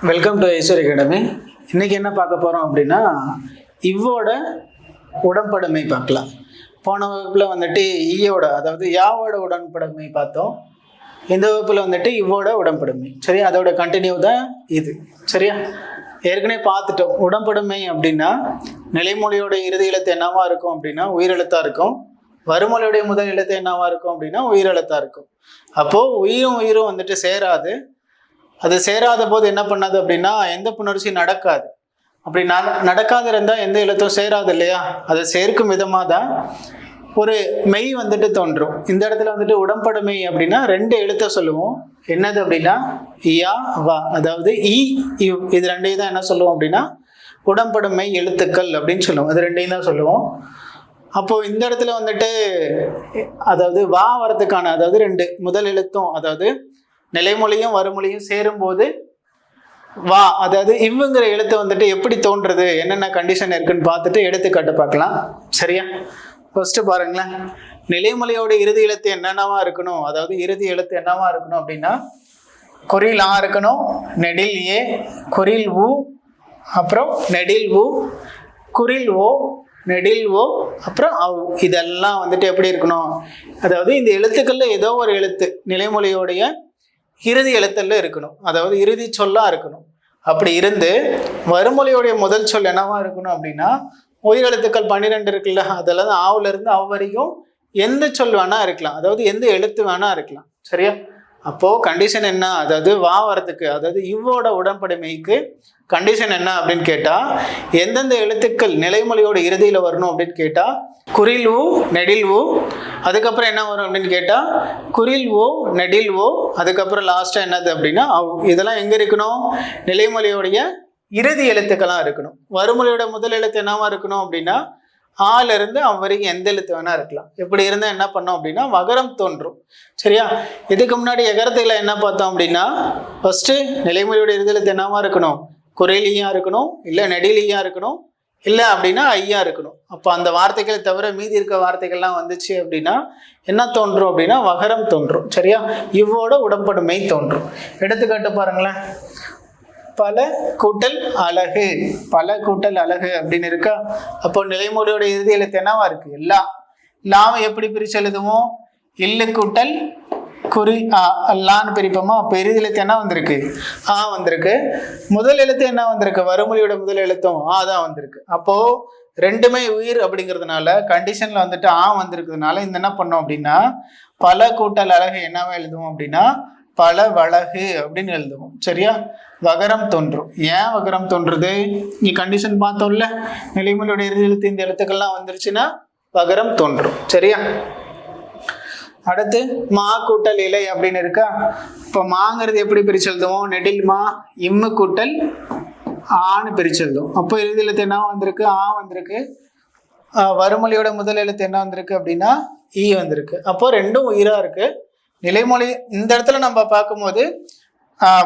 Welcome to ஐஸ்வர் academy. இன்றைக்கி என்ன பார்க்க போகிறோம் அப்படின்னா, இவ்வோட உடன்படுமை பார்க்கலாம். போன வகுப்பில் வந்துட்டு ஈயோட, அதாவது யாவோட உடன்படுமை பார்த்தோம். இந்த வகுப்பில் வந்துட்டு இவ்வோட உடன்படுமை. சரி, அதோட கண்டினியூ தான் இது. சரியா, ஏற்கனவே பார்த்துட்டோம். உடன்படுமை அப்படின்னா நிலைமொழியோட இறுதி எழுத்து என்னவா இருக்கும் அப்படின்னா உயிரெழுத்தாக இருக்கும். வருமொழியுடைய முதல் எழுத்து என்னவா இருக்கும் அப்படின்னா உயிரெழுத்தாக இருக்கும். அப்போது உயிரும் வந்துட்டு சேராது. அது சேராத போது என்ன பண்ணாது அப்படின்னா எந்த புணர்ச்சி நடக்காது. அப்படி நடக்காது இருந்தால் எந்த எழுத்தும் சேராது இல்லையா? அதை சேர்க்கும் விதமாக தான் ஒரு மெய் வந்துட்டு தோன்றும். இந்த இடத்துல வந்துட்டு உடன்படுமை அப்படின்னா ரெண்டு எழுத்தை சொல்லுவோம். என்னது அப்படின்னா யா வா, அதாவது இ இவ், இது ரெண்டையும் தான் என்ன சொல்லுவோம் அப்படின்னா உடன்படுமை எழுத்துக்கள் அப்படின்னு சொல்லுவோம். அது ரெண்டையும் தான் சொல்லுவோம். அப்போது இந்த இடத்துல வந்துட்டு அதாவது வா வரதுக்கான, அதாவது ரெண்டு முதல் எழுத்தும், அதாவது நிலைமொழியும் வருமொழியும் சேரும்போது வா, அதாவது இவ்வுங்கிற எழுத்து வந்துட்டு எப்படி தோன்றுறது, என்னென்ன கண்டிஷன் இருக்குன்னு பார்த்துட்டு எடுத்துக்காட்டு பார்க்கலாம். சரியா, ஃபர்ஸ்ட் பாருங்களேன். நிலைமொழியோட இறுதி எழுத்து என்னென்னவா இருக்கணும், அதாவது இறுதி எழுத்து என்னவா இருக்கணும் அப்படின்னா குறில் ஆ இருக்கணும், நெடில் ஏ, குறில் உ, அப்புறம் நெடில் உ, குறில் ஓ, நெடில் ஓ, அப்புறம் அவ். இதெல்லாம் வந்துட்டு எப்படி இருக்கணும், அதாவது இந்த எழுத்துக்கள்ல ஏதோ ஒரு எழுத்து நிலைமொழியோடைய இறுதி எழுத்துல இருக்கணும், அதாவது இறுதி சொல்லா இருக்கணும். அப்படி இருந்து வருமொழியோடைய முதல் சொல் என்னவா இருக்கணும் அப்படின்னா உயிரெழுத்துக்கள் 12 இருக்குல்ல, அதெல்லாம் ஆவுல இருந்து அவ் வரைக்கும் எந்த சொல் வேணா இருக்கலாம், அதாவது எந்த எழுத்து வேணா இருக்கலாம். சரியா, அப்போ கண்டிஷன் என்ன, அதாவது வா வரதுக்கு, அதாவது இவ்வோட உடன்படுமைக்கு கண்டிஷன் என்ன அப்படின்னு கேட்டா எந்தெந்த எழுத்துக்கள் நிலைமொழியோட இறுதியில வரணும் அப்படின்னு கேட்டா குறில் ஊ, நெடில் ஊ, அதுக்கப்புறம் என்ன வரும் அப்படின்னு கேட்டா குறில் ஓ, நெடில் ஓ, அதுக்கப்புறம் லாஸ்டா என்னது அப்படின்னா அவ். இதெல்லாம் எங்க இருக்கணும், நிலைமொழியோடைய இறுதி எழுத்துக்களாக இருக்கணும். வருமொழியோட முதல் எழுத்து என்னவா இருக்கணும் அப்படின்னா ஆல இருந்து அவ் வரைக்கும் எந்த எழுத்து வேணா இருக்கலாம். இப்படி இருந்தால் என்ன பண்ணோம் அப்படின்னா வகரம் தோன்றும். சரியா, இதுக்கு முன்னாடி எகரத்துல என்ன பார்த்தோம் அப்படின்னா ஃபர்ஸ்ட் நிலைமொழியோட இறுதி எழுத்து என்னவா இருக்கணும், குறைலியா இருக்கணும், இல்லை நெடிலியா இருக்கணும், இல்லை அப்படின்னா ஐயா இருக்கணும். அப்போ அந்த வார்த்தைகளை தவிர மீதி இருக்க வார்த்தைகள்லாம் வந்துச்சு அப்படின்னா என்ன தோன்றும் அப்படின்னா வகரம் தோன்றும். சரியா, இவ்வோட உடன்படுமை தோன்றும். எடுத்துக்காட்டு பாருங்களேன். பல கூட்டல் அழகு, பல கூட்டல் அழகு அப்படின்னு இருக்கா. அப்போ நிலைமொழியோட இறுதி எழுத்து என்னவா இருக்கு, எல்லா. லாவை எப்படி பிரிச்சு எழுதுவோம், இல்லு கூட்டல் குறி லான்னு பிரிப்போமா. அப்போ இறுதி எழுத்து என்ன வந்திருக்கு, ஆ வந்திருக்கு. முதல் எழுத்து என்ன வந்திருக்கு, வருமொழியோட முதல் எழுத்தும் ஆ தான் வந்திருக்கு. அப்போ ரெண்டுமே உயிர் அப்படிங்கிறதுனால கண்டிஷன்ல வந்துட்டு ஆ வந்திருக்கிறதுனால இந்த என்ன பண்ணோம் அப்படின்னா பல கூட்டல் அழகு என்னவா எழுதுவோம் அப்படின்னா பல வழகு அப்படின்னு எழுதுவோம். சரியா, வகரம் தோன்றும். ஏன் வகரம் தோன்றுறது, நீ கண்டிஷன் பார்த்தோம்ல, நிலைமொழியோட இறுதி எழுத்து இந்த எழுத்துக்கள்லாம் வந்துருச்சுன்னா வகரம் தோன்றும். சரியா, அடுத்து மா கூட்டல் இலை அப்படின்னு இருக்கா. இப்போ மாங்கிறது எப்படி பிரிச்சு எழுதுவோம், நெடில் மா, இம்மு கூட்டல் ஆன்னு பிரிச்சு எழுதுவோம். அப்போ இறுதி எழுத்து என்ன வந்திருக்கு, ஆ வந்திருக்கு. வருமொழியோட முதல் எழுத்து என்ன வந்திருக்கு அப்படின்னா ஈ வந்திருக்கு. அப்போ ரெண்டும் உயிரா இருக்கு. நிலைமொழி இந்த இடத்துல நம்ம பார்க்கும்போது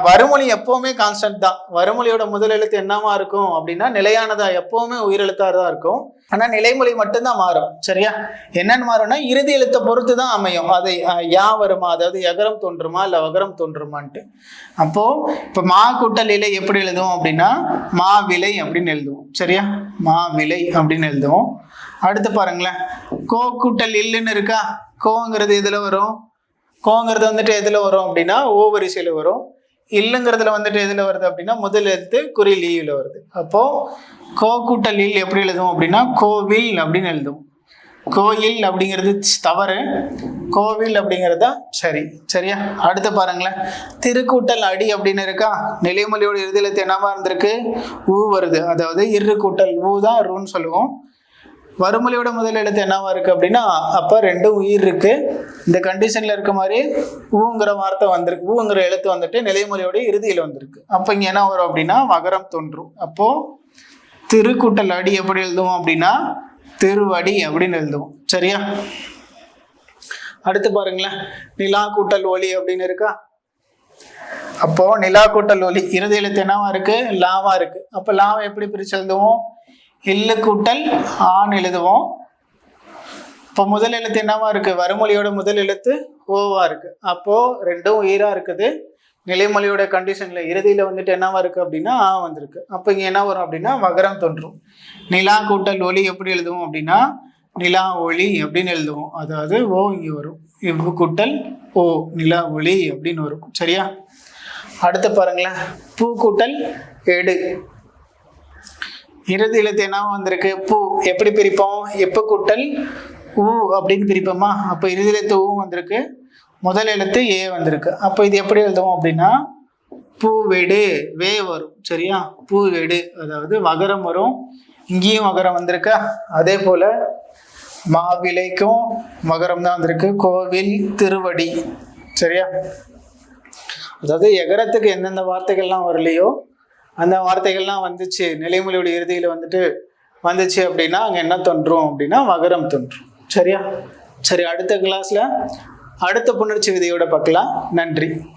வருமொழி எப்பவுமே கான்ஸ்டன்ட் தான். வருமொழியோட முதல் எழுத்து என்னவா இருக்கும் அப்படின்னா நிலையானதா, எப்பவுமே உயிரெழுத்தாக தான் இருக்கும். ஆனால் நிலைமொழி மட்டும்தான் மாறும். சரியா, என்னன்னு மாறும்னா இறுதி எழுத்தை பொறுத்து தான் அமையும். அது யா வருமா, அதாவது எகரம் தோன்றுமா இல்லை வகரம் தோன்றுமான்ட்டு. அப்போ இப்போ மா கூட்டல் இலை எப்படி எழுதுவோம் அப்படின்னா மா விலை அப்படின்னு எழுதுவோம். சரியா, மா விலை அப்படின்னு எழுதுவோம். அடுத்து பாருங்களேன், கோ கூட்டல் இல்லுன்னு இருக்கா. கோங்கிறது எதுல வரும், கோங்கிறது வந்துட்டு எதுல வரும் அப்படின்னா ஓ வரிசையில வரும். இல்லுங்கிறதுல வந்துட்டு எதுல வருது அப்படின்னா முதல் எழுத்து குறில் ஈல வருது. அப்போ கோ கூட்டல் இல் எப்படி எழுதுவோம் அப்படின்னா கோவில் அப்படின்னு எழுதுவோம். கோயில் அப்படிங்கிறது தவறு, கோவில் அப்படிங்கிறதா சரி. சரியா, அடுத்து பாருங்களேன். திருக்கூட்டல் அடி அப்படின்னு இருக்கா. நிலைமொழியோட இறுதி எழுத்து என்னவா இருந்திருக்கு, ஊ வருது. அதாவது இரு கூட்டல் ஊ தான் ரூன்னு சொல்லுவோம். வருமொழியோட முதல் எழுத்து என்னவா இருக்கு அப்படின்னா அப்போ ரெண்டும் உயிர் இருக்கு. இந்த கண்டிஷன்ல இருக்க மாதிரி ஊங்கிற வார்த்தை வந்திருக்கு, ஊங்கிற எழுத்து வந்துட்டு நிலைமொழியோட இறுதியில் வந்திருக்கு. அப்போ இங்கே என்ன வரும் அப்படின்னா வகரம் தோன்றும். அப்போ திருக்கூட்டல் அடி எப்படி எழுதுவோம் அப்படின்னா திருவடி அப்படின்னு எழுதுவோம். சரியா, அடுத்து பாருங்களேன். நிலா கூட்டல் ஒளி அப்படின்னு இருக்கா. அப்போ நிலா கூட்டல் ஒளி இறுதி எழுத்து என்னவா இருக்கு, லாவா இருக்கு. அப்போ லாவை எப்படி பிரிச்சு எழுதுவோம், இல்லு கூட்டல் ஆன்னு எழுதுவோம். இப்போ முதல் எழுத்து என்னவா இருக்கு, வருமொழியோட முதல் எழுத்து ஓவா இருக்கு. அப்போ ரெண்டும் உயிரா இருக்குது. நிலைமொழியோட கண்டிஷன்ல இறுதியில் வந்துட்டு என்னவா இருக்கு அப்படின்னா ஆ வந்திருக்கு. அப்போ இங்கே என்ன வரும் அப்படின்னா வகரம் தோன்றும். நிலா கூட்டல் ஒளி எப்படி எழுதுவோம் அப்படின்னா நிலா ஒளி அப்படின்னு எழுதுவோம். அதாவது ஓ இங்கே வரும். இவ்வு கூட்டல் ஓ நிலா ஒளி அப்படின்னு வரும். சரியா? அடுத்து பாருங்களேன், பூ கூட்டல் எடு. இறுதி எழுத்து என்னவா வந்திருக்கு பூ. எப்படி பிரிப்போம்? எப்ப கூட்டல் ஊ அப்படின்னு பிரிப்போமா? அப்போ இறுதி எழுத்து ஊ வந்திருக்கு, முதல் எழுத்து ஏ வந்திருக்கு. அப்போ இது எப்படி எழுதுவோம் அப்படின்னா பூவெடு வே வரும். சரியா? பூவெடு அதாவது வகரம் வரும். இங்கேயும் வகரம் வந்திருக்கா? அதே போல மாவிலைக்கும் மகரம் தான் வந்திருக்கு. கோவில் திருவடி. சரியா? அதாவது எகரத்துக்கு எந்தெந்த வார்த்தைகள்லாம் வரலையோ அந்த வார்த்தைகள்லாம் வந்துச்சு, நிலைமொழியோட இறுதியில் வந்துட்டு வந்துச்சு அப்படின்னா அங்கே என்ன தோன்றும் அப்படின்னா வகரம் தோன்றும். சரியா? சரி, அடுத்த கிளாஸ்ல அடுத்த புணர்ச்சி விதியோட பார்க்கலாம். நன்றி.